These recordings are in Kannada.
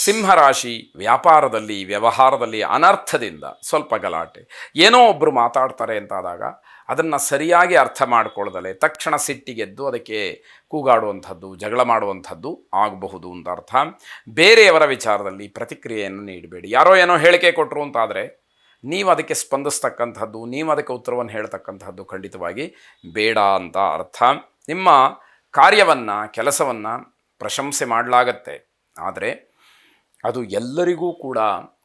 ಸಿಂಹರಾಶಿ ವ್ಯಾಪಾರದಲ್ಲಿ ವ್ಯವಹಾರದಲ್ಲಿ ಅನರ್ಥದಿಂದ ಸ್ವಲ್ಪ ಗಲಾಟೆ, ಏನೋ ಒಬ್ಬರು ಮಾತಾಡ್ತಾರೆ ಅಂತಾದಾಗ ಅದನ್ನು ಸರಿಯಾಗಿ ಅರ್ಥ ಮಾಡ್ಕೊಳ್ಳದಲೆ ತಕ್ಷಣ ಸಿಟ್ಟಿಗೆದ್ದು ಅದಕ್ಕೆ ಕೂಗಾಡುವಂಥದ್ದು, ಜಗಳ ಮಾಡುವಂಥದ್ದು ಆಗಬಹುದು ಅಂತ ಅರ್ಥ. ಬೇರೆಯವರ ವಿಚಾರದಲ್ಲಿ ಪ್ರತಿಕ್ರಿಯೆಯನ್ನು ನೀಡಬೇಡಿ. ಯಾರೋ ಏನೋ ಹೇಳಿಕೆ ಕೊಟ್ಟರು ಅಂತಾದರೆ ನೀವು ಅದಕ್ಕೆ ಸ್ಪಂದಿಸ್ತಕ್ಕಂಥದ್ದು, ನೀವು ಅದಕ್ಕೆ ಉತ್ತರವನ್ನು ಹೇಳ್ತಕ್ಕಂಥದ್ದು ಖಂಡಿತವಾಗಿ ಬೇಡ ಅಂತ ಅರ್ಥ. ನಿಮ್ಮ ಕಾರ್ಯವನ್ನು, ಕೆಲಸವನ್ನು ಪ್ರಶಂಸೆ ಮಾಡಲಾಗತ್ತೆ, ಆದರೆ ಅದು ಎಲ್ಲರಿಗೂ ಕೂಡ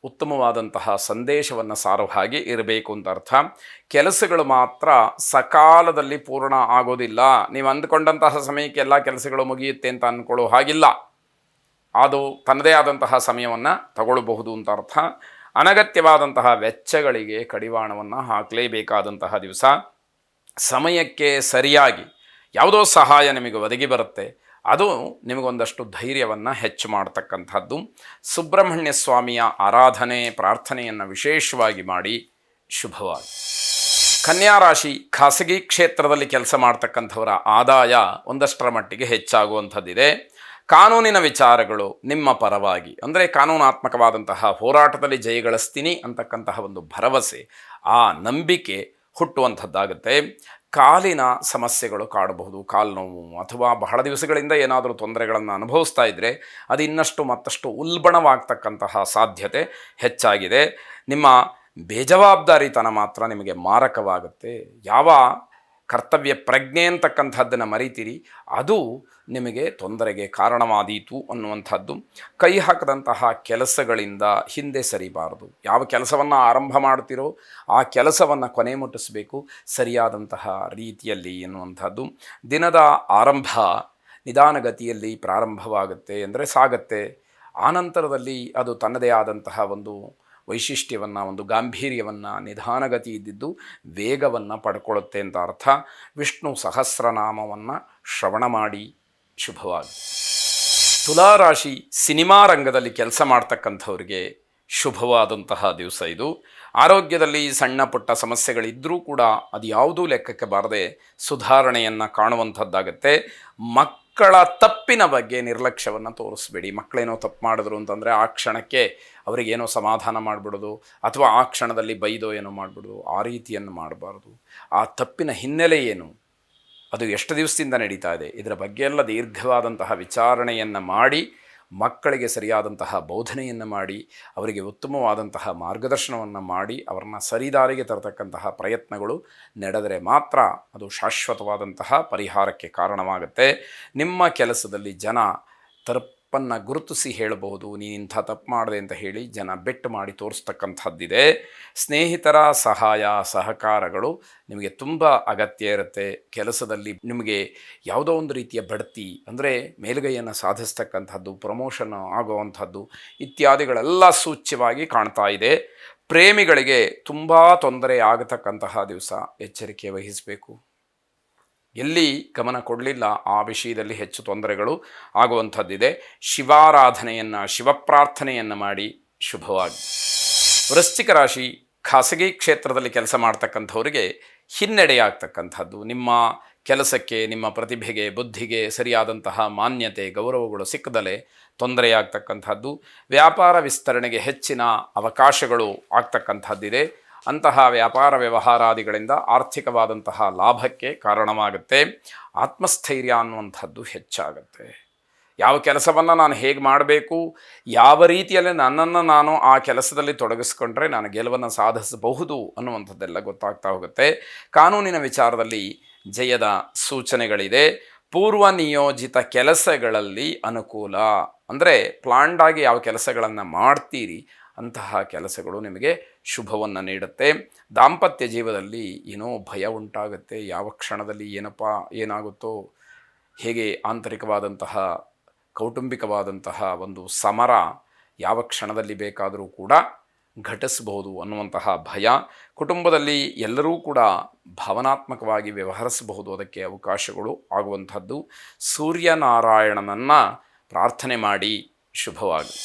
ಉತ್ತಮವಾದಂತಹ ಸಂದೇಶವನ್ನು ಸಾರುವ ಹಾಗೆ ಇರಬೇಕು ಅಂತ ಅರ್ಥ. ಕೆಲಸಗಳು ಮಾತ್ರ ಸಕಾಲದಲ್ಲಿ ಪೂರ್ಣ ಆಗೋದಿಲ್ಲ. ನೀವು ಅಂದುಕೊಂಡಂತಹ ಸಮಯಕ್ಕೆ ಎಲ್ಲ ಕೆಲಸಗಳು ಮುಗಿಯುತ್ತೆ ಅಂತ ಅಂದ್ಕೊಳ್ಳೋ ಹಾಗಿಲ್ಲ. ಅದು ತನ್ನದೇ ಆದಂತಹ ಸಮಯವನ್ನು ತಗೊಳ್ಳಬಹುದು ಅಂತ ಅರ್ಥ. ಅನಗತ್ಯವಾದಂತಹ ವೆಚ್ಚಗಳಿಗೆ ಕಡಿವಾಣವನ್ನು ಹಾಕಲೇಬೇಕಾದಂತಹ ದಿವಸ. ಸಮಯಕ್ಕೆ ಸರಿಯಾಗಿ ಯಾವುದೋ ಸಹಾಯ ನಿಮಗೆ ಒದಗಿ ಬರುತ್ತೆ, ಅದು ನಿಮಗೊಂದಷ್ಟು ಧೈರ್ಯವನ್ನು ಹೆಚ್ಚು ಮಾಡ್ತಕ್ಕಂಥದ್ದು. ಸುಬ್ರಹ್ಮಣ್ಯ ಸ್ವಾಮಿಯ ಆರಾಧನೆ, ಪ್ರಾರ್ಥನೆಯನ್ನು ವಿಶೇಷವಾಗಿ ಮಾಡಿ. ಶುಭವಾಗಿ. ಕನ್ಯಾ ರಾಶಿ ಖಾಸಗಿ ಕ್ಷೇತ್ರದಲ್ಲಿ ಕೆಲಸ ಮಾಡ್ತಕ್ಕಂಥವರ ಆದಾಯ ಒಂದಷ್ಟರ ಮಟ್ಟಿಗೆ ಹೆಚ್ಚಾಗುವಂಥದ್ದಿದೆ. ಕಾನೂನಿನ ವಿಚಾರಗಳು ನಿಮ್ಮ ಪರವಾಗಿ, ಅಂದರೆ ಕಾನೂನಾತ್ಮಕವಾದಂತಹ ಹೋರಾಟದಲ್ಲಿ ಜಯಗಳಿಸ್ತೀನಿ ಅಂತಕ್ಕಂತಹ ಒಂದು ಭರವಸೆ, ಆ ನಂಬಿಕೆ ಹುಟ್ಟುವಂಥದ್ದಾಗುತ್ತೆ. ಕಾಲಿನ ಸಮಸ್ಯೆಗಳು ಕಾಡಬಹುದು, ಕಾಲು ನೋವು ಅಥವಾ ಬಹಳ ದಿವಸಗಳಿಂದ ಏನಾದರೂ ತೊಂದರೆಗಳನ್ನು ಅನುಭವಿಸ್ತಾ ಇದ್ದರೆ ಅದು ಇನ್ನಷ್ಟು ಮತ್ತಷ್ಟು ಉಲ್ಬಣವಾಗ್ತಕ್ಕಂತಹ ಸಾಧ್ಯತೆ ಹೆಚ್ಚಾಗಿದೆ. ನಿಮ್ಮ ಬೇಜವಾಬ್ದಾರಿತನ ಮಾತ್ರ ನಿಮಗೆ ಮಾರಕವಾಗುತ್ತೆ. ಯಾವ ಕರ್ತವ್ಯ ಪ್ರಜ್ಞೆ ಅಂತಕ್ಕಂಥದ್ದನ್ನು ಮರಿತೀರಿ, ಅದು ನಿಮಗೆ ತೊಂದರೆಗೆ ಕಾರಣವಾದೀತು ಅನ್ನುವಂಥದ್ದು. ಕೈ ಹಾಕದಂತಹ ಕೆಲಸಗಳಿಂದ ಹಿಂದೆ ಸರಿಬಾರದು. ಯಾವ ಕೆಲಸವನ್ನು ಆರಂಭ ಮಾಡ್ತಿರೋ ಆ ಕೆಲಸವನ್ನು ಕೊನೆ ಮುಟ್ಟಿಸಬೇಕು ಸರಿಯಾದಂತಹ ರೀತಿಯಲ್ಲಿ ಎನ್ನುವಂಥದ್ದು. ದಿನದ ಆರಂಭ ನಿಧಾನಗತಿಯಲ್ಲಿ ಪ್ರಾರಂಭವಾಗುತ್ತೆ, ಅಂದರೆ ಸಾಗತ್ತೆ. ಆನಂತರದಲ್ಲಿ ಅದು ತನ್ನದೇ ಆದಂತಹ ಒಂದು ವೈಶಿಷ್ಟ್ಯವನ್ನು, ಒಂದು ಗಾಂಭೀರ್ಯವನ್ನು, ನಿಧಾನಗತಿ ಇದ್ದಿದ್ದು ವೇಗವನ್ನು ಪಡ್ಕೊಳ್ಳುತ್ತೆ ಅಂತ ಅರ್ಥ. ವಿಷ್ಣು ಸಹಸ್ರನಾಮವನ್ನು ಶ್ರವಣ ಮಾಡಿ. ಶುಭವಾಗಿ. ತುಲಾರಾಶಿ ಸಿನಿಮಾ ರಂಗದಲ್ಲಿ ಕೆಲಸ ಮಾಡ್ತಕ್ಕಂಥವ್ರಿಗೆ ಶುಭವಾದಂತಹ ದಿವಸ ಇದು. ಆರೋಗ್ಯದಲ್ಲಿ ಸಣ್ಣ ಪುಟ್ಟ ಸಮಸ್ಯೆಗಳಿದ್ದರೂ ಕೂಡ ಅದು ಯಾವುದೂ ಲೆಕ್ಕಕ್ಕೆ ಬಾರದೆ ಸುಧಾರಣೆಯನ್ನು ಕಾಣುವಂಥದ್ದಾಗತ್ತೆ. ಮಕ್ಕಳ ತಪ್ಪಿನ ಬಗ್ಗೆ ನಿರ್ಲಕ್ಷ್ಯವನ್ನು ತೋರಿಸ್ಬೇಡಿ. ಮಕ್ಕಳೇನೋ ತಪ್ಪು ಮಾಡಿದ್ರು ಅಂತಂದರೆ ಆ ಕ್ಷಣಕ್ಕೆ ಅವರಿಗೇನೋ ಸಮಾಧಾನ ಮಾಡಿಬಿಡೋದು ಅಥವಾ ಆ ಕ್ಷಣದಲ್ಲಿ ಬೈದೋ ಏನೋ ಮಾಡಿಬಿಡೋದು, ಆ ರೀತಿಯನ್ನು ಮಾಡಬಾರ್ದು. ಆ ತಪ್ಪಿನ ಹಿನ್ನೆಲೆ ಏನು, ಅದು ಎಷ್ಟು ದಿವಸದಿಂದ ನಡೀತಾ ಇದೆ, ಇದರ ಬಗ್ಗೆ ಎಲ್ಲ ದೀರ್ಘವಾದಂತಹ ವಿಚಾರಣೆಯನ್ನು ಮಾಡಿ ಮಕ್ಕಳಿಗೆ ಸರಿಯಾದಂತಹ ಬೋಧನೆಯನ್ನು ಮಾಡಿ ಅವರಿಗೆ ಉತ್ತಮವಾದಂತಹ ಮಾರ್ಗದರ್ಶನವನ್ನು ಮಾಡಿ ಅವರನ್ನು ಸರಿದಾರಿಗೆ ತರತಕ್ಕಂತಹ ಪ್ರಯತ್ನಗಳು ನಡೆದರೆ ಮಾತ್ರ ಅದು ಶಾಶ್ವತವಾದಂತಹ ಪರಿಹಾರಕ್ಕೆ ಕಾರಣವಾಗುತ್ತೆ. ನಿಮ್ಮ ಕೆಲಸದಲ್ಲಿ ಜನ ತಪ್ಪನ್ನು ಗುರುತಿಸಿ ಹೇಳಬಹುದು, ನೀನಿಂಥ ತಪ್ಪು ಮಾಡಿದೆ ಅಂತ ಹೇಳಿ ಜನ ಬೆಟ್ಟು ಮಾಡಿ ತೋರಿಸ್ತಕ್ಕಂಥದ್ದಿದೆ. ಸ್ನೇಹಿತರ ಸಹಾಯ ಸಹಕಾರಗಳು ನಿಮಗೆ ತುಂಬ ಅಗತ್ಯ ಇರುತ್ತೆ. ಕೆಲಸದಲ್ಲಿ ನಿಮಗೆ ಯಾವುದೋ ಒಂದು ರೀತಿಯ ಬಡ್ತಿ, ಅಂದರೆ ಮೇಲುಗೈಯನ್ನು ಸಾಧಿಸ್ತಕ್ಕಂಥದ್ದು, ಪ್ರಮೋಷನ್ ಆಗುವಂಥದ್ದು ಇತ್ಯಾದಿಗಳೆಲ್ಲ ಸೂಚ್ಯವಾಗಿ ಕಾಣ್ತಾ ಇದೆ. ಪ್ರೇಮಿಗಳಿಗೆ ತುಂಬ ತೊಂದರೆ ಆಗತಕ್ಕಂತಹ ದಿವಸ. ಎಚ್ಚರಿಕೆ ವಹಿಸಬೇಕು. ಎಲ್ಲಿ ಗಮನ ಕೊಡಲಿಲ್ಲ ಆ ವಿಷಯದಲ್ಲಿ ಹೆಚ್ಚು ತೊಂದರೆಗಳು ಆಗುವಂಥದ್ದಿದೆ. ಶಿವಾರಾಧನೆಯನ್ನು, ಶಿವಪ್ರಾರ್ಥನೆಯನ್ನು ಮಾಡಿ. ಶುಭವಾಗಿ. ವೃಶ್ಚಿಕ ರಾಶಿ ಖಾಸಗಿ ಕ್ಷೇತ್ರದಲ್ಲಿ ಕೆಲಸ ಮಾಡ್ತಕ್ಕಂಥವರಿಗೆ ಹಿನ್ನಡೆಯಾಗ್ತಕ್ಕಂಥದ್ದು. ನಿಮ್ಮ ಕೆಲಸಕ್ಕೆ, ನಿಮ್ಮ ಪ್ರತಿಭೆಗೆ, ಬುದ್ಧಿಗೆ ಸರಿಯಾದಂತಹ ಮಾನ್ಯತೆ, ಗೌರವಗಳು ಸಿಕ್ಕದಲೇ ತೊಂದರೆಯಾಗ್ತಕ್ಕಂಥದ್ದು. ವ್ಯಾಪಾರ ವಿಸ್ತರಣೆಗೆ ಹೆಚ್ಚಿನ ಅವಕಾಶಗಳು ಆಗ್ತಕ್ಕಂಥದ್ದಿದೆ. ಅಂತಹ ವ್ಯಾಪಾರ ವ್ಯವಹಾರಾದಿಗಳಿಂದ ಆರ್ಥಿಕವಾದಂತಹ ಲಾಭಕ್ಕೆ ಕಾರಣವಾಗುತ್ತೆ. ಆತ್ಮಸ್ಥೈರ್ಯ ಅನ್ನುವಂಥದ್ದು ಹೆಚ್ಚಾಗುತ್ತೆ. ಯಾವ ಕೆಲಸವನ್ನು ನಾನು ಹೇಗೆ ಮಾಡಬೇಕು, ಯಾವ ರೀತಿಯಲ್ಲಿ ನನ್ನನ್ನು ನಾನು ಆ ಕೆಲಸದಲ್ಲಿ ತೊಡಗಿಸ್ಕೊಂಡ್ರೆ ನಾನು ಗೆಲುವನ್ನು ಸಾಧಿಸಬಹುದು ಅನ್ನುವಂಥದ್ದೆಲ್ಲ ಗೊತ್ತಾಗ್ತಾ ಹೋಗುತ್ತೆ. ಕಾನೂನಿನ ವಿಚಾರದಲ್ಲಿ ಜಯದ ಸೂಚನೆಗಳಿದೆ. ಪೂರ್ವ ನಿಯೋಜಿತ ಕೆಲಸಗಳಲ್ಲಿ ಅನುಕೂಲ, ಅಂದರೆ ಪ್ಲಾನ್ಡಾಗಿ ಯಾವ ಕೆಲಸಗಳನ್ನು ಮಾಡ್ತೀರಿ ಅಂತಹ ಕೆಲಸಗಳು ನಿಮಗೆ ಶುಭವನ್ನು ನೀಡುತ್ತೆ. ದಾಂಪತ್ಯ ಜೀವನದಲ್ಲಿ ಏನೋ ಭಯ ಉಂಟಾಗುತ್ತೆ. ಯಾವ ಕ್ಷಣದಲ್ಲಿ ಏನಾಗುತ್ತೋ, ಹೇಗೆ ಆಂತರಿಕವಾದಂತಹ ಕೌಟುಂಬಿಕವಾದಂತಹ ಒಂದು ಸಮರ ಯಾವ ಕ್ಷಣದಲ್ಲಿ ಬೇಕಾದರೂ ಕೂಡ ಘಟಿಸಬಹುದು ಅನ್ನುವಂತಹ ಭಯ. ಕುಟುಂಬದಲ್ಲಿ ಎಲ್ಲರೂ ಕೂಡ ಭಾವನಾತ್ಮಕವಾಗಿ ವ್ಯವಹರಿಸಬಹುದು, ಅದಕ್ಕೆ ಅವಕಾಶಗಳು ಆಗುವಂಥದ್ದು. ಸೂರ್ಯನಾರಾಯಣನನ್ನು ಪ್ರಾರ್ಥನೆ ಮಾಡಿ. ಶುಭವಾಗಿ.